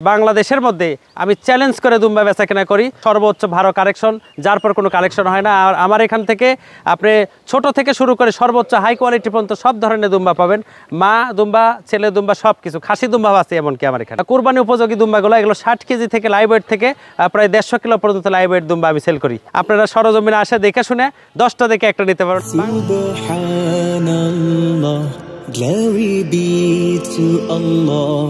বাংলাদেশের মধ্যে আমি চ্যালেঞ্জ করে দুম্বা বেচাকেনা করি, সর্বোচ্চ ভালো কালেকশন, যার পর কোনো কালেকশন হয় না। আর আমার এখান থেকে আপনি ছোট থেকে শুরু করে সর্বোচ্চ হাই কোয়ালিটি পর্যন্ত সব ধরনের দুম্বা পাবেন। মা দুম্বা, ছেলে দুম্বা, সব কিছু, খাসি দুম্বা আছে এমনকি আমার এখানে। কুরবানি উপযোগী দুম্বাগুলো এগুলো 60 কেজি থেকে লাইভ ওয়েট থেকে প্রায় 150 কিলো পর্যন্ত লাইভ ওয়েট দুম্বা আমি সেল করি। আপনারা সরজমিনে আসে দেখে শুনে 10টা দেখে একটা নিতে পারেন। Subhanallah, glory be to Allah.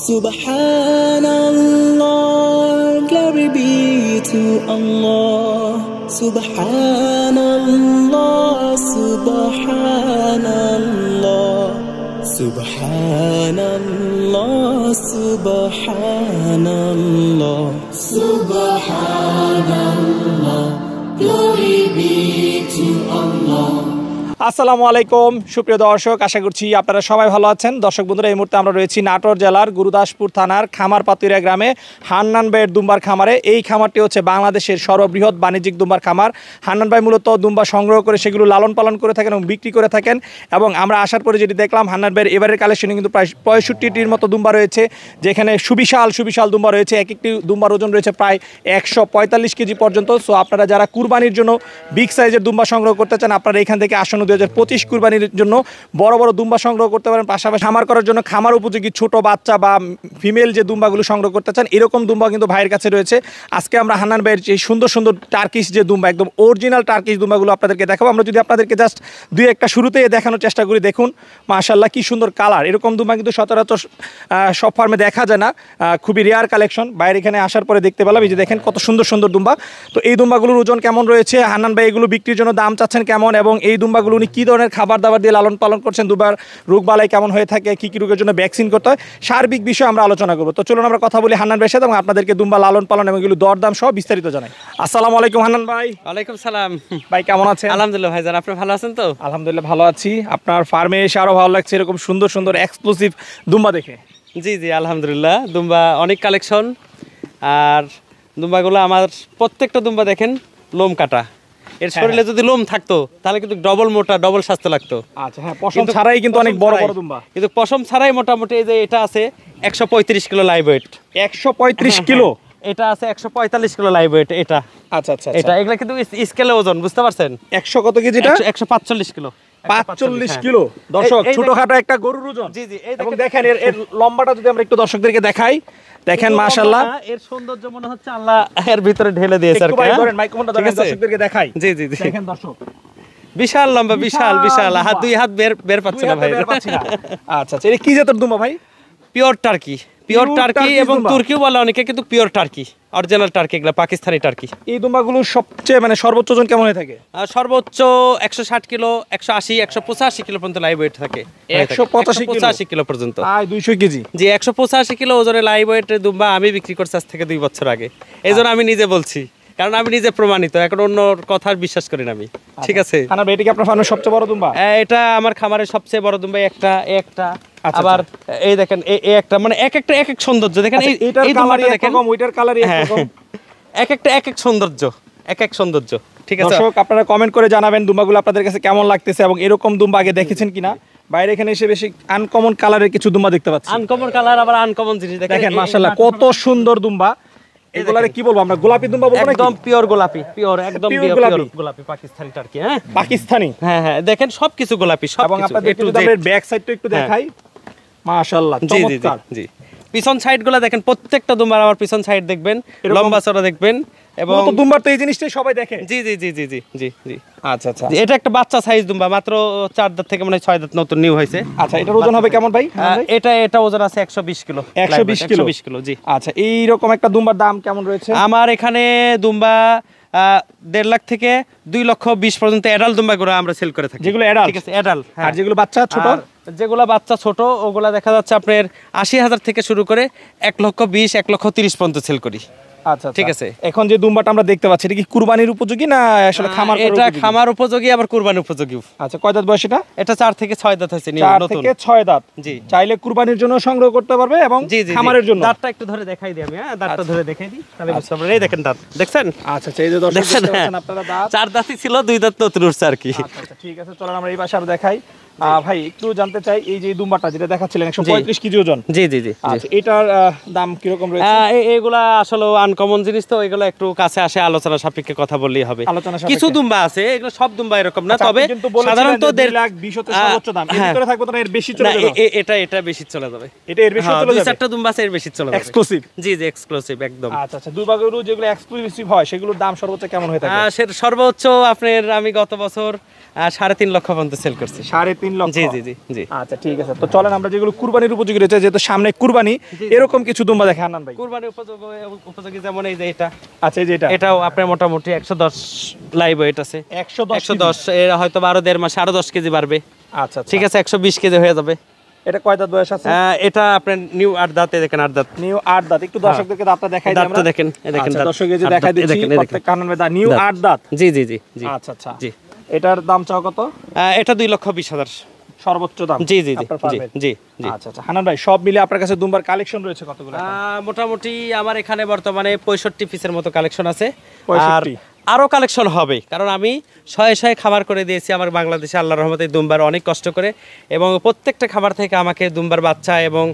Subhanallah, glory be to Allah. Subhanallah, Subhanallah, Subhanallah, Subhanallah, Subhanallah, glory be to Allah. আসসালামু আলাইকুম সুপ্রিয় দর্শক, আশা করছি আপনারা সবাই ভালো আছেন। দর্শক বন্ধুরা, এই মুহূর্তে আমরা রয়েছি নাটোর জেলার গুরুদাসপুর থানার খামারপাতুরিয়া গ্রামে হান্নান ভাইয়ের দুম্বার খামারে। এই খামারটি হচ্ছে বাংলাদেশের সর্ববৃহৎ বাণিজ্যিক দুম্বার খামার। হান্নান ভাই মূলত দুম্বা সংগ্রহ করে সেগুলো লালন পালন করে থাকেন এবং বিক্রি করে থাকেন। এবং আমরা আসার পরে যেটি দেখলাম, হান্নান ভাইয়ের এবারের কালেকশনে কিন্তু প্রায় 65টির মতো দুম্বা রয়েছে, যেখানে সুবিশাল দুম্বা রয়েছে। এক একটি দুম্বার ওজন রয়েছে প্রায় 145 কেজি পর্যন্ত। সো আপনারা যারা কুরবানির জন্য বিগ সাইজের দুম্বা সংগ্রহ করতে চান, আপনারা এখান থেকে আসন্ন 2025 কুরবানির জন্য বড় বড় দুম্বা সংগ্রহ করতে পারেন। পাশাপাশি খামার করার জন্য খামার উপযোগী ছোট বাচ্চা বা ফিমেল যে দুম্বাগুলো সংগ্রহ করতে চান, এরকম দুম্বা কিন্তু ভাইয়ের কাছে রয়েছে। আজকে আমরা হান্নান ভাইয়ের যে সুন্দর সুন্দর টার্কিশ যে দুম্বা, একদম অরিজিনাল টার্কিশ দুম্বাগুলো আপনাদেরকে দেখাবো। আমরা যদি আপনাদেরকে জাস্ট দুই একটা শুরুতে দেখানোর চেষ্টা করি, দেখুন মাশাআল্লাহ কি সুন্দর কালার। এরকম দুম্বা কিন্তু সচরাচর সব ফার্মে দেখা যায় না, খুবই রেয়ার কালেকশন। বাইরে এখানে আসার পরে দেখতে পেলাম, এই যে দেখেন কত সুন্দর সুন্দর দুম্বা। তো এই দুম্বাগুলোর ওজন কেমন রয়েছে, হান্নান ভাই এগুলো বিক্রির জন্য দাম চাচ্ছেন কেমন, এবং এই দুম্বাগুলো উনি কী ধরনের খাবার দাবার দিয়ে লালন পালন করছেন, দুবার রোগ বালাই কেমন হয়ে থাকে, কী কী রোগের জন্য ভ্যাকসিন করতে হয়, সার্বিক বিষয়ে আমরা আলোচনা করবো। তো চলুন আমরা কথা বলি হান্নান ভাইয়ের সাথে এবং আপনাদেরকে দুম্বা লালন পালন এবং এগুলো দরদাম সহ বিস্তারিত জানাই। আসসালামু আলাইকুম হান্নান ভাই। ওয়ালাইকুম সালাম ভাই, কেমন আছেন? আলহামদুলিল্লাহ ভাইজান, আপনি ভালো আছেন তো? আলহামদুলিল্লাহ ভালো আছি। আপনার ফার্মে এসে আরও ভালো লাগছে এরকম সুন্দর সুন্দর এক্সক্লুসিভ দুম্বা দেখে। জি জি আলহামদুলিল্লাহ, দুম্বা অনেক কালেকশন। আর দুম্বাগুলো আমার প্রত্যেকটা দুম্বা দেখেন লোম কাটা, এর শরীরে যদি লোম থাকতো তাহলে কিন্তু ডবল মোটা, ডবল স্বাস্থ্য লাগতো। আচ্ছা হ্যাঁ, পশম ছাড়াই কিন্তু অনেক বড় বড় দুম্বা, কিন্তু পশম ছাড়াই মোটামুটি এই যে এটা আছে 135 কিলো লাইভ ওয়েট। 135 কিলো? এটা আছে 145 কিলো লাইভ ওয়েট। এটা আচ্ছা আচ্ছা, এটা এগুলা কিন্তু স্কেলে ওজন, বুঝতে পারছেন? 100 কত কেজি? এটা 145 কিলো। 45 কিলো দর্শক, ছোটখাটো একটা গরুর ওজন। জি জি, এবং দেখেন এর লম্বাটা যদি আমরা একটু দর্শকদেরকে দেখাই, দেখেন মাশাআল্লাহ এর সৌন্দর্য মনে হচ্ছে আল্লাহ এর ভিতরে ঢেলে দিয়েছে। আর কি ধরেন মাইক্রোফোনটা ধরেন, দর্শকদেরকে দেখাই। জি জি জি, দেখেন দর্শক, বিশাল লম্বা, বিশাল বিশাল, হাত দুই হাত বের পাচ্ছে না ভাই। আচ্ছা আচ্ছা, এটা কি জাতের দুম্বা ভাই? পিওর টার্কি, পিওর টার্কি এবং তুর্কিও বলে অনেকে, কিন্তু পিওর টার্কি, অরিজিনাল টার্কি, এগুলা পাকিস্তানি টার্কি। এই দুম্বাগুলো সবচেয়ে মানে সর্বোচ্চ ওজন কেমন হয়ে থাকে? সর্বোচ্চ 160 কিলো, 180, 185 কিলো পর্যন্ত লাইভ ওয়েট থাকে। 185 কিলো পর্যন্ত, 200 কেজি। জি, 185 কিলো ওজনের লাইভ ওয়েটের দুম্বা আমি বিক্রি করছি আজ থেকে 2 বছর আগে। এই জন্য আমি নিজে বলছি, কারণ আমি নিজে প্রমাণিত, এখন অন্য কথার বিশ্বাস করি না আমি। ঠিক আছে, এটা কি আপনার ফার্মের সবচেয়ে বড় দুম্বা? এটা আমার খামারের সবচেয়ে বড় দুম্বা। একটা আবার এই দেখেন এই একটা, মানে এক একটা এক এক সৌন্দর্য দেখেন। এইটার কালারই একরকম, ওইটার কালারই একরকম, এক একটা এক এক সৌন্দর্য, এক এক সৌন্দর্য। ঠিক আছে দর্শক, আপনারা কমেন্ট করে জানাবেন দুম্বাগুলো আপনাদের কাছে কেমন লাগতেছে এবং এরকম দুম্বা আগে দেখেছেন কিনা। বাইরে এখানে এসে বেশি আনকমন কালারের কিছু দুম্বা দেখতে পাচ্ছি। আনকমন কালার, আবার আনকমন জিনিস দেখেন মাশাআল্লাহ কত সুন্দর দুম্বা। এগুলারে কি বলবো আমরা, গোলাপি দুম্বা বলবো নাকি? একদম পিওর গোলাপি, পিওর একদম পিওর গোলাপি, পাকিস্তানি টার্কি। হ্যাঁ পাকিস্তানি, হ্যাঁ হ্যাঁ, দেখেন সবকিছু গোলাপি, সব। এবং আপনাদের যদি আমরা ব্যাক সাইডটা একটু দেখাই, মাশাআল্লাহ চমৎকার। জি, পিছন সাইডগুলো দেখেন, প্রত্যেকটা দুম্বার আমার পিছন সাইড দেখবেন, লম্বা চড়া দেখবেন। এবং তো দুম্বার তো এই জিনিসটাই সবাই দেখে। জি জি জি জি জি জি জি। আচ্ছা আচ্ছা, এটা একটা বাচ্চা সাইজ দুম্বা, মাত্র 4 দাঁত থেকে মানে 6 দাঁত নতুন নিউ হয়েছে। আচ্ছা, এটার ওজন হবে কেমন ভাই? এটা ওজন আছে 120 কিলো। 120 কিলো, জি। আচ্ছা, এইরকম একটা দুম্বার দাম কেমন রয়েছে? আমার এখানে দুম্বা 1.5 লাখ থেকে 2 লক্ষ 20 পর্যন্ত অ্যাডাল্ট দুম্বাগুলো আমরা সেল করে থাকি। যেগুলো অ্যাডাল্ট? ঠিক আছে, অ্যাডাল্ট। আর যেগুলো বাচ্চা ছোট? যেগুলো বাচ্চা ছোট ওগুলা দেখা যাচ্ছে আপনার 80,000 থেকে শুরু করে 1 লক্ষ 20, 1 লক্ষ 30 পর্যন্ত সেল করি। আচ্ছা ঠিক আছে। এখন যে দুম্বাটা আমরা দেখতে পাচ্ছি এটা কি কুরবানির উপযোগী না আসলে খামার করার এটা উপযোগী? খামার উপযোগী আবার কুরবানি উপযোগী। আচ্ছা, কয় দাঁত বয়স এটা? এটা 4 থেকে 6 দাঁত হয়েছে, 4 নতুন। থেকে 6 দাঁত। জি। চাইলে কুরবানির জন্য সংগ্রহ করতে পারবে এবং জি জি খামারের জন্য। দাঁতটা একটু ধরে দেখাই দিই আমি, হ্যাঁ দাঁতটা ধরে দেখাই দিই তাহলে বুঝতে পারবেন। এই দেখেন দাঁত দেখছেন? আচ্ছা আচ্ছা, এই যে দর্শক দেখছেন? দেখতে পাচ্ছেন আপনারা দাঁত। 4 দাঁতই ছিল, 2 দাঁত নতুন উঠছে আর কি। আচ্ছা আচ্ছা, ঠিক আছে, চলেন আমরা এই পাশে আর দেখাই। ভাই একটু জানতে চাই এই যে দুম্বাটা যেটা দেখাচ্ছিলেন 135 কেজি ওজন। জি জি জি। আচ্ছা, এটার দাম কি রকম রয়েছে? এগুলা আসলে আনকমন জিনিস, তো এগুলো একটু কাছে আসে আলোচনা সাপেক্ষে কথা বললেই হবে। আলোচনা সাপেক্ষে। কিছু দুম্বা আছে, এগুলো সব দুম্বা এরকম না, আচ্ছা, তবে আপনি কিন্তু বলেছিলেন সাধারণত যে 2,20,000 হতে সর্বোচ্চ দাম। এর হ্যাঁ। ভিতরে থাকবে তো না, এর বেশি চলে না, যাবে? এটা বেশি চলে যাবে। এটা এর বেশি হ্যাঁ, চলে যাবে? 2-4টা দুম্বা আছে এর বেশি চলে যাবে। এক্সক্লুসিভ। জি জি, এক্সক্লুসিভ একদম। আচ্ছা আচ্ছা, দুর্বা গরু যেগুলো এক্সক্লুসিভ হয় সেগুলোর দাম সর্বোচ্চ কেমন হয়ে থাকে? সেটা সর্বোচ্চ আপনার আমি গত বছর 3.5 লক্ষ পর্যন্ত সেল করছি। 3.5 লক্ষ? জি জি জি জি। আচ্ছা ঠিক আছে, তো চলেন আমরা যেগুলো কুরবানির উপযোগী রয়েছে, যেহেতু সামনে কুরবানি, এরকম কিছু দুম্বা দেখে আনান ভাই। কুরবানি উপযোগী যেমন এই যে এটা, আচ্ছা এই যে এটা এটাও আপনার মোটামুটি 110 লাইভ ওয়েট আছে। 110 এর হয়তো আরো 1.5 মাসে আরো 10 কেজি বাড়বে। আচ্ছা আচ্ছা, ঠিক আছে, 120 কেজি হয়ে যাবে। এটা কয় দাঁত বয়স আছে? এটা আপনার নিউ 8 দাঁতে, দেখেন 8 দাঁত। নিউ 8 দাঁত। একটু দর্শকদেরকে দাঁতটা দেখাই দিই আমরা। দাঁতটা দেখেন, এই দেখেন দাঁত। দর্শক এই যে 8 দেখাই দাঁত, দিচ্ছি এই দেখেন। প্রত্যেক কানন মেদা নিউ 8 দাঁত। জি জি জি জি। আচ্ছা আচ্ছা, জি। এটার দাম চাও কত? এটা 2,20,000 সর্বোচ্চ দাম? জি জি জি আপনার জি পারবেন? জি জি। আচ্ছা আচ্ছা, হানান ভাই সব মিলে আপনার কাছে দুম্বার কালেকশন রয়েছে কতগুলো? মোটামুটি আমার এখানে বর্তমানে 65 পিসের মতো কালেকশন আছে। 65? আরো কালেকশন হবে, কারণ আমি শয়ে শয়ে খামার করে দিয়েছি আমার বাংলাদেশে আল্লাহর রহমতে দুম্বার অনেক কষ্ট করে, এবং প্রত্যেকটা খামার থেকে আমাকে দুম্বার বাচ্চা এবং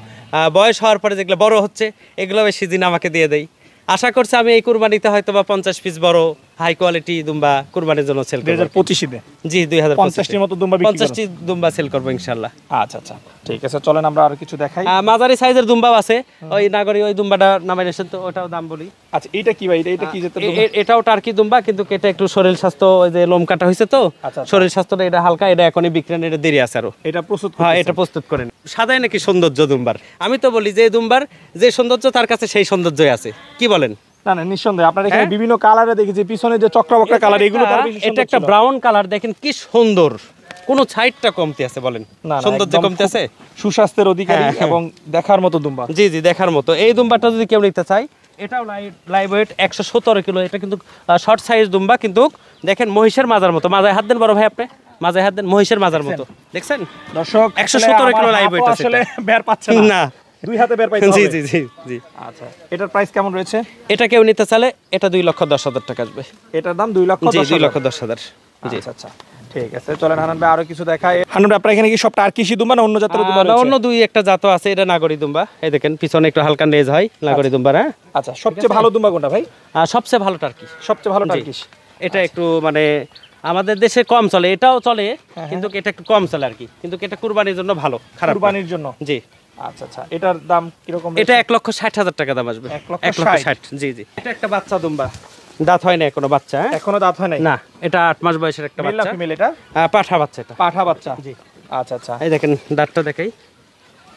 বয়স হওয়ার পরে যেগুলো বড় হচ্ছে এগুলো সিজন আমাকে দিয়ে দেয়। আশা করছি আমি এই কুরবানিতে হয়তো বা 50 পিস বড় হাই কোয়ালিটি দুম্বা কুরবানির জন্য সেল করব। 2025 জি 2025 50টির মতো দুম্বা বিক্রি করবেন? 50টি দুম্বা সেল করব ইনশাআল্লাহ। আচ্ছা আচ্ছা, ঠিক আছে, চলেন আমরা আর কিছু দেখাই। মাঝারি সাইজের দুম্বাও আছে, ওই নাগরি ওই দুম্বাটা নামাই নিয়েছেন, তো ওটাও দাম বলি। আচ্ছা, এটা কি ভাই? এটা কি জাতের দুম্বা? এটাও টার্কি দুম্বা, কিন্তু এটা একটু শরীর স্বাস্থ্য, ওই যে লোম কাটা হয়েছে তো, আচ্ছা। শরীর স্বাস্থ্যটা এটা হালকা, এটা এখনই বিক্রি এটা দেরি আছে আরো। এটা প্রস্তুত হ্যাঁ, করতেছেন? এটা প্রস্তুত করেন। সাদাই নাকি সৌন্দর্য দুম্বার, আমি তো বলি যে দুম্বার যে সৌন্দর্য তার কাছে সেই সৌন্দর্যই আছে, কি বলেন? না না, নিঃসন্দেহে আপনার এখানে হ্যাঁ? বিভিন্ন কালারে দেখেছি, পিছনে যে চক্রবক্রা কালার, এগুলো তার বেশি এটা সুন্দর একটা ছিল। ব্রাউন কালার, দেখেন কি সুন্দর, কোন সাইডটা কমতি আছে বলেন? না, না, সৌন্দর্য একদম কমতি খুব আছে? সুস্বাস্থ্যের অধিকারী হ্যাঁ, হ্যাঁ। এবং দেখার মতো দুম্বা। জি জি, দেখার মতো। এই দুম্বাটা যদি কেউ নিতে চায়, এটাও লাইভ ওয়েট 117 কিলো। এটা কিন্তু শর্ট সাইজ দুম্বা, কিন্তু দেখেন মহিষের মাজার মতো। মাজায় হাত দেন বড় ভাই, আপনি মাজায় হাত দেন, মহিষের মাজার মতো, দেখছেন? দর্শক 117 কিলো লাইভ ওয়েট আছে আসলে এটা। বের পাচ্ছে না, না, দুই হাতে বের পাইতে জি হবে। জি জি জি। আচ্ছা, এটার প্রাইস কেমন রয়েছে? এটা কেউ নিতে চাইলে এটা 2,10,000 টাকা আসবে। এটার দাম 2,10,000? জি 2,10,000। জি। আচ্ছা আচ্ছা, ঠিক আছে, চলেন হানান ভাই আরো কিছু দেখাই। হানান ভাই আপনার এখানে কি সব টার্কিশি দুম্বা না অন্য জাতের দুম্বা না, রয়েছে? অন্য দুই একটা জাত আছে। এটা নাগরি দুম্বা, এই দেখেন পিছনে একটু হালকা লেজ হয় নাগরি দুম্বার। হ্যাঁ, আচ্ছা, সবচেয়ে ভালো দুম্বা কোনটা ভাই? সবচেয়ে ভালো টার্কি। সবচেয়ে ভালো জি। টার্কিশ? এটা একটু মানে আমাদের দেশে কম চলে, এটাও চলে কিন্তু এটা একটু কম চলে আর কি, কিন্তু এটা কুরবানির জন্য ভালো, খারাপ না। কুরবানির জন্য? জি। আচ্ছা আচ্ছা, এটার দাম কিরকম? এটা 1,60,000 টাকা দাম আসবে। 1,60,000? জি জি। এটা একটা বাচ্চা দুম্বা, দাঁত হয় না এখনো, বাচ্চা। হ্যাঁ? এখনো দাঁত হয় নাই? না, এটা 8 মাস বয়সের একটা মেল না বাচ্চা। ফিমেল এটা? পাঠা বাচ্চা এটা। পাঠা বাচ্চা? জি। আচ্ছা আচ্ছা, এই দেখেন দাঁতটা দেখাই,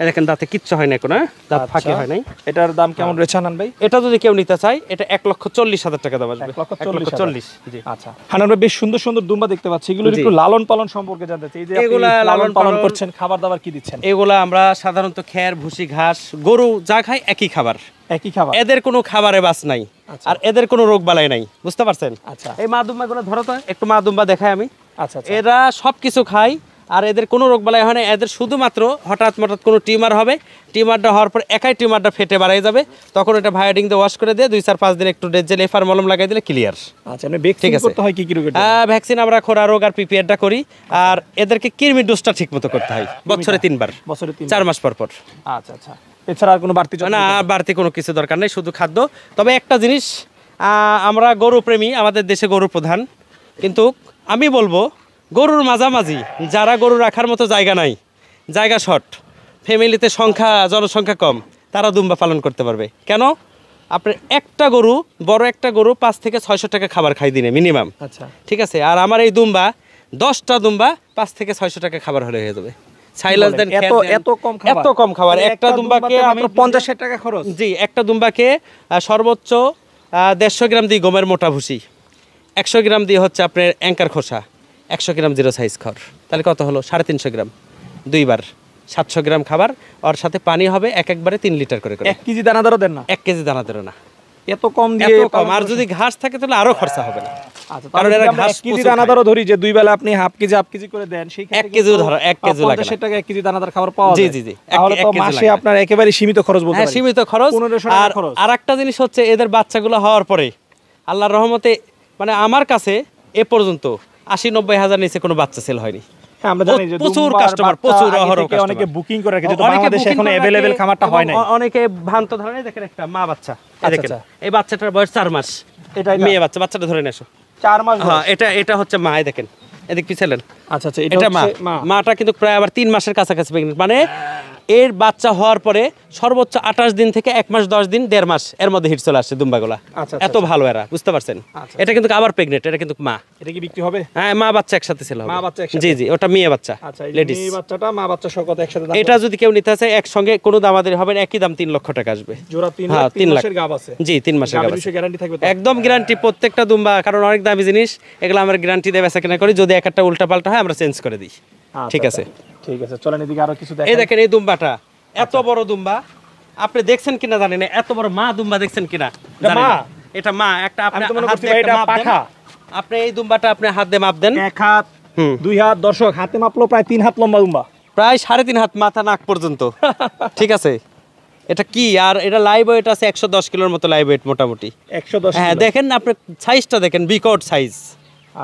এই দেখেন দাঁতে কিচ্ছু হয় না এখন। হ্যাঁ, দাঁত ফাঁকি হয় নাই। এটার দাম কেমন রয়েছে হানান ভাই? এটা যদি কেউ নিতে চায় এটা 1,40,000 টাকা দাম আসবে। 1,40,000? 1,40,000 জি। আচ্ছা, হানান ভাই বেশ সুন্দর সুন্দর দুম্বা দেখতে পাচ্ছি, এগুলোর জি। একটু লালন পালন সম্পর্কে জানতে চাই। এই যে আপনি এগুলা লালন লালন পালন পালন করছেন, খাবার দাবার কি দিচ্ছেন? এগুলা আমরা সাধারণত খ্যার, ভুসি, ঘাস, গরু যা খায় একই খাবার। একই খাবার? এদের কোনো খাবারে বাস নাই, আচ্ছা। আর এদের কোনো রোগ বালাই নাই, বুঝতে পারছেন? আচ্ছা এই মা দুম্বা গুলো ধরো তো, একটু মা দুম্বা দেখাই আমি। আচ্ছা আচ্ছা, এরা সবকিছু খায়, আর এদের কোনো রোগ বালাই হয় না। এদের শুধুমাত্র হঠাৎ কোনো টিউমার হবে, টিউমারটা হওয়ার পর একাই টিউমারটা ফেটে বাড়াই যাবে, তখন এটা ভায়োডিং দিয়ে ওয়াশ করে দিয়ে 2-4-5 দিন একটু ডেজেল এফআর মলম লাগাই দিলে ক্লিয়ার। আচ্ছা, আপনি ভ্যাকসিন আছে। করতে হয় কি কি রোগের জন্য? ভ্যাকসিন আমরা খোরা রোগ আর পিপিআরটা করি, আর এদেরকে কৃমির ডোজটা ঠিক মতো করতে হয় বছরে 3 বার, বছরে 3 4 মাস পর পর। আচ্ছা আচ্ছা, এছাড়া আর কোনো বাড়তি যত্ন না, নিতে হয়? বাড়তি কোনো কিছু দরকার নেই, শুধু খাদ্য। তবে একটা জিনিস, আমরা গরু প্রেমী, আমাদের দেশে গরু প্রধান, কিন্তু আমি বলবো গরুর মাঝামাঝি যারা গরু রাখার মতো জায়গা নাই, জায়গা শর্ট, ফ্যামিলিতে জনসংখ্যা কম, তারা দুম্বা পালন করতে পারবে। কেন? আপনার একটা গরু, বড় একটা গরু 5 থেকে 600 টাকা খাবার খাই দিনে মিনিমাম। আচ্ছা, ঠিক আছে, আর আমার এই দুম্বা 10টা দুম্বা 5 থেকে 600 টাকা খাবার হলে হয়ে যাবে। ছাইলাস দেন, এত এত কম খাবার? এত কম খাবার। মানে একটা দুম্বাকে আমি 50,000 টাকা খরচ? জি, একটা দুম্বাকে সর্বোচ্চ 150 গ্রাম দিই গমের মোটা ভুসি, 100 গ্রাম দিয়ে হচ্ছে আপনার অ্যাঙ্কার খোসা, 100 গ্রাম জিরো সাইজ খড়, তাহলে কত হলো? 350 গ্রাম, 2 বার 700 গ্রাম খাবার, ওর সাথে পানি হবে একবারে 3 লিটার করে করে। 1 কেজি দানাদারও দেন না? 1 কেজি দানা দেরো না। এত কম দিয়ে এত কম, আর যদি ঘাস থাকে তাহলে আরো খরচা হবে না। আচ্ছা, কারণ কারণ এরা এরা ঘাস 1 কেজি প্রচুর দানাদারও ধরি যে দুই বেলা আপনি হাফ কেজি করে দেন, সেই ক্ষেত্রে 1 কেজিও ধরো, 1 কেজি লাগে না। 50 টাকা 1 কেজি দানাদার খাবার পাওয়া জি, যায়। জি, জি, তাহলে তো 1 কেজি মাসে লাগে না। আপনার একেবারে সীমিত খরচ বলতে হ্যাঁ, পারি। সীমিত খরচ। 1500 টাকা আর খরচ। আরেকটা জিনিস হচ্ছে এদের বাচ্চাগুলো হওয়ার পরে আল্লাহর রহমতে মানে আমার কাছে এ পর্যন্ত 80-90 হাজার নিচে কোনো বাচ্চা সেল হয়নি। হ্যাঁ, আমরা জানি যে প্রচুর দুম্বার কাস্টমার, বাচ্চা প্রচুর আগে অহরহ থেকে অনেকে কাস্টমার। বুকিং করে রাখে, যেহেতু অনেকে বাংলাদেশে booking এখন করে অ্যাভেলেবেল রাখে খামারটা হয় নাই। এবং অনেকে ভ্রান্ত ধারণায় দেখেন একটা মা বাচ্চা, এই আচ্ছা, দেখেন আচ্ছা। এই বাচ্চাটার বয়স 4 মাস, এটা মেয়ে বাচ্চা, বাচ্চাটা ধরে নিয়ে আসো। 4 মাস হ্যাঁ, বয়স। এটা হচ্ছে মা, এই দেখেন এদিক পিছালেন, আচ্ছা আচ্ছা, এটা মা। হচ্ছে মা। মাটা কিন্তু প্রায় আবার 3 মাসের কাছাকাছি প্রেগনেন্ট, মানে এর বাচ্চা হওয়ার পরে সর্বোচ্চ 28 দিন থেকে 1 মাস 10 দিন 1.5 মাস এর মধ্যে হিট চলে আসছে দুম্বাগুলা। আচ্ছা, এত ভালো এরা, বুঝতে পারছেন? আচ্ছা। এটা কিন্তু আবার প্রেগনেন্ট, এটা কিন্তু মা। এটা কি বিক্রি হবে? হ্যাঁ, মা বাচ্চা একসাথে ছিল হবে। মা বাচ্চা একসাথে? জি জি, ওটা মেয়ে বাচ্চা, আচ্ছা, এই লেডিস। মেয়ে বাচ্চাটা মা বাচ্চা সহ কত একসাথে দাম? এটা যদি কেউ নিতে চায় একসঙ্গে কোনো দামাদারি হবে না, একই দাম 3 লক্ষ টাকা আসবে। জোড়া 3 হ্যাঁ, লাখ, 3 3 লাখ। মাসের গাব আছে। জি, 3 মাসের গাবের গাব বিষয়ে গ্যারান্টি থাকবে তো? একদম গ্যারান্টি, প্রত্যেকটা দুম্বা, কারণ অনেক দামি জিনিস এগুলো আমরা গ্যারান্টি দিয়ে বেচা কেনা করি। যদি একটা উল্টা পাল্টা হয় আমরা চেঞ্জ করে দিই। আচ্ছা, ঠিক আছে, ঠিক আছে, চলেন এদিকে আরো কিছু এই দেখাই। দেখেন এই দুম্বাটা, এত বড় দুম্বা, আপনি দেখছেন কিনা জানি না, এত বড় মা দুম্বা দেখছেন কিনা এটা জানি মা? না। এটা মা, একটা আপনি আমি তো মনে হাত করছি দিয়ে ভাই একটা এটা মাপ দেন। পাখা। আপনি এই দুম্বাটা আপনি হাত দিয়ে মাপ দেন, এক হাত, হুম, 2 হাত, দর্শক হাতে মাপলো প্রায় 3 হাত লম্বা দুম্বা। প্রায় 3.5 হাত, মাথা নাক পর্যন্ত। ঠিক আছে, এটা কি, আর এটা লাইভ ওয়েট আছে 110 কিলোর মতো লাইভ ওয়েট মোটামুটি। 110 হ্যাঁ, কিলো। দেখেন আপনি সাইজটা দেখেন, বিকট সাইজ।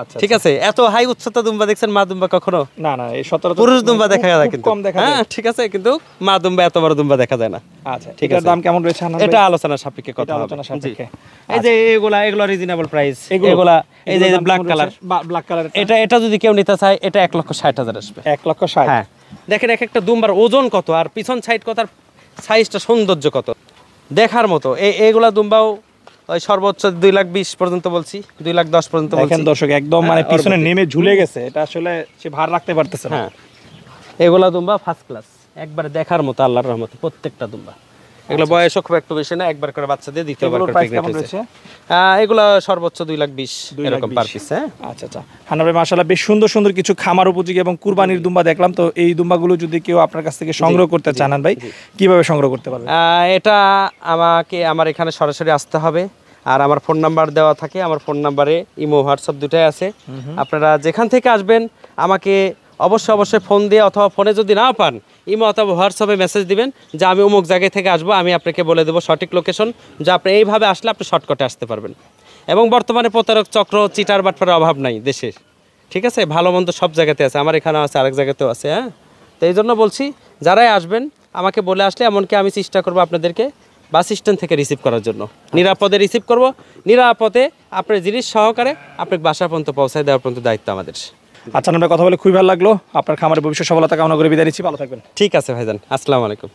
আচ্ছা, ঠিক আছে, এত হাই উচ্চতা দুম্বা দেখছেন মা দুম্বা কখনো? না না, এই 17 পুরুষ দুম্বা দেখা যায় খুব কিন্তু, কম দেখা যায়। হ্যাঁ ঠিক আছে, কিন্তু মা দুম্বা এত বড় দুম্বা দেখা যায় না। আচ্ছা, ঠিক এটার আছে। দাম কেমন রয়েছে হান্নান ভাই? এটা আলোচনা সাপেক্ষে কথা এটা হবে। আলোচনা সাপেক্ষে। জি। এই যে এগুলা রিজনেবল প্রাইস, এগুলো? এগুলা এই যে এগুলোর দাম ব্ল্যাক কেমন কালার, রয়েছে? ব্ল্যাক কালার এটা যদি কেউ নিতে চায় এটা 1,60,000 আসবে। 1,60,000। হ্যাঁ, দেখেন এক একটা দুম্বার ওজন কত, আর পিছন সাইড কত, আর সাইজটা সৌন্দর্য কত দেখার মতো। এগুলা দুম্বাও ওই সর্বোচ্চ 2,20,000 পর্যন্ত বলছি, 2,10,000 পর্যন্ত বলছি। দেখেন দর্শক, একদম মানে হ্যাঁ, পিছনে অর্ধেক। নেমে ঝুলে গেছে, এটা আসলে সে ভার রাখতে পারতেছে না। হ্যাঁ, এগুলা দুম্বা ফার্স্ট ক্লাস, একবারে দেখার মতো আল্লাহর রহমতে প্রত্যেকটা দুম্বা। এগুলো বয়সও খুব একটু বেশি না, একবার করে বাচ্চা দিয়ে দ্বিতীয়বার এগুলোর করে প্রাইস প্রেগনেন্ট কেমন হয়েছে। রয়েছে? এগুলো সর্বোচ্চ 2,20,000 এরকম পার পিস। হ্যাঁ, আচ্ছা আচ্ছা, হান্নান ভাই মাশাআল্লাহ বেশ সুন্দর সুন্দর কিছু খামার উপযোগী এবং কুরবানির দুম্বা দেখলাম। তো এই দুম্বাগুলো যদি কেউ আপনার কাছ থেকে সংগ্রহ করতে চান হান্নান ভাই, কিভাবে সংগ্রহ করতে পারবে? এটা আমাকে আমার এখানে সরাসরি আসতে হবে, আর আমার ফোন নাম্বার দেওয়া থাকে। আমার ফোন নাম্বারে ইমো হোয়াটসঅ্যাপ দুটাই আছে। আপনারা যেখান থেকে আসবেন আমাকে অবশ্যই ফোন দিয়ে, অথবা ফোনে যদি না পান ইমো অথবা হোয়াটসঅ্যাপে মেসেজ দিবেন যে আমি অমুক জায়গায় থেকে আসবো, আমি আপনাকে বলে দেবো সঠিক লোকেশন, যে আপনি এইভাবে আসলে আপনি শর্টকাটে আসতে পারবেন। এবং বর্তমানে প্রতারক চক্র, চিটার বাটপারের অভাব নাই দেশের। ঠিক আছে, ভালো মন্দ সব জায়গাতে আছে, আমার এখানেও আছে, আরেক জায়গাতেও আছে। হ্যাঁ, তো এই জন্য বলছি যারাই আসবেন আমাকে বলে আসলে, এমনকি আমি চেষ্টা করবো আপনাদেরকে বাস স্ট্যান্ড থেকে রিসিভ করার জন্য, নিরাপদে রিসিভ করব, নিরাপদে আপনার জিনিস সহকারে আপনাকে বাসা পর্যন্ত পৌঁছায় দেওয়ার পর্যন্ত দায়িত্ব আমাদের। আচ্ছা, আমরা কথা বলে খুবই ভালো লাগলো। আপনার খামারের ভবিষ্যৎ সফলতা কামনা করে বিদায় নিচ্ছি, ভালো থাকবেন। ঠিক আছে ভাইজান, আসসালামু আলাইকুম।